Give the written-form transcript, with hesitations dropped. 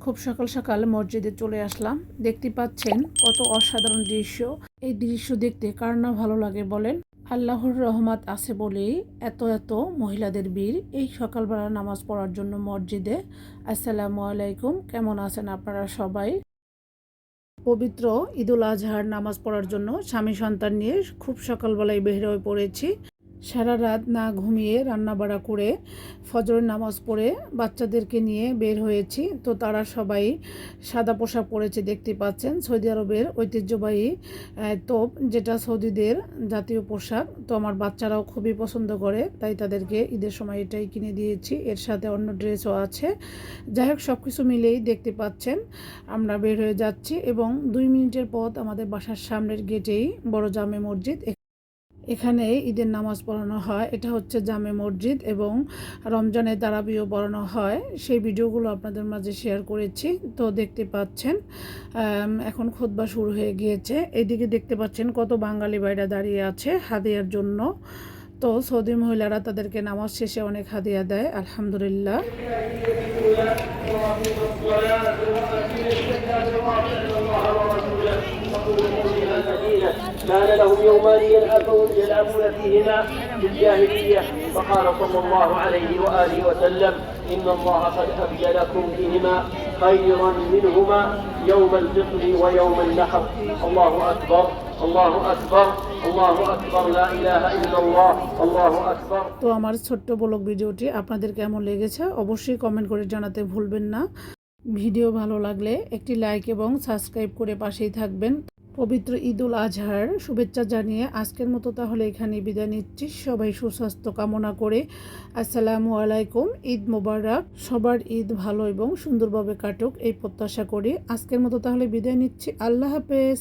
খুব সকাল সকাল মসজিদে চলে আসলাম। দেখতে পাচ্ছেন কত অসাধারণ দৃশ্য। এই দৃশ্য দেখতে কার না ভালো লাগে বলেন। আল্লাহর রহমত আছে বলেই এত এত মহিলাদের ভিড় এই সকালবেলা নামাজ পড়ার জন্য মসজিদে। আসসালামু আলাইকুম, কেমন আছেন আপনারা সবাই? পবিত্র ঈদুল আজহার নামাজ পড়ার জন্য স্বামী সন্তান নিয়ে খুব সকালবেলায় বের হয়ে পড়েছি। সারা রাত না ঘুমিয়ে রান্নাবাড়া করে ফজরের নামাজ পড়ে বাচ্চাদেরকে নিয়ে বের হয়েছি। তো তারা সবাই সাদা পোশাক পরেছে, দেখতে পাচ্ছেন সৌদি আরবের ঐতিহ্যবাহী তোপ, যেটা সৌদিদের জাতীয় পোশাক। তো আমার বাচ্চারাও খুবই পছন্দ করে, তাই তাদেরকে ঈদের সময় এটাই কিনে দিয়েছি। এর সাথে অন্য ড্রেসও আছে। যাই হোক, সব কিছু মিলেই দেখতে পাচ্ছেন আমরা বের হয়ে যাচ্ছি এবং 2 মিনিটের পথ আমাদের বাসার সামনের গেটেই বড় জামে মসজিদ। এখানে ঈদের নামাজ পড়ানো হয়। এটা হচ্ছে জামে মসজিদ এবং রমজানের তারাবিও পড়ানো হয়। সেই ভিডিওগুলো আপনাদের মাঝে শেয়ার করেছি। তো দেখতে পাচ্ছেন এখন খুতবা শুরু হয়ে গিয়েছে। এইদিকে দেখতে পাচ্ছেন কত বাঙালি ভাইরা দাঁড়িয়ে আছে হাদিয়ার জন্য। তো সৌদি মহিলারা তাদেরকে নামাজ শেষে অনেক হাদিয়া দেয়, আলহামদুলিল্লাহ। كان لهم يومان يلعبون فيهما في الجاهلية فقال صلى الله عليه وآله وسلم إن الله قد أبدى لكم فيهما خيرا منهما يوم الفطر ويوم النحر الله أكبر الله أكبر الله أكبر لا إله إلا الله الله أكبر। তো আমার ছোট্ট ব্লগ ভিডিওটি আপনাদের কেমন লেগেছে অবশ্যই কমেন্ট করে জানাতে ভুলবেন না। ভিডিও ভালো লাগলে একটি লাইক এবং সাবস্ক্রাইব করে পাশেই থাকবেন। পবিত্র ঈদুল আজহার শুভেচ্ছা জানিয়ে আজকের মতো তাহলে এখানে বিদায় নিচ্ছি। সবাই সুস্বাস্থ্য কামনা করে আসসালামু আলাইকুম। ঈদ মোবারক। সবার ঈদ ভালো এবং সুন্দরভাবে কাটুক এই প্রত্যাশা করি। আজকের মতো তাহলে বিদায় নিচ্ছি। আল্লাহ হাফেজ।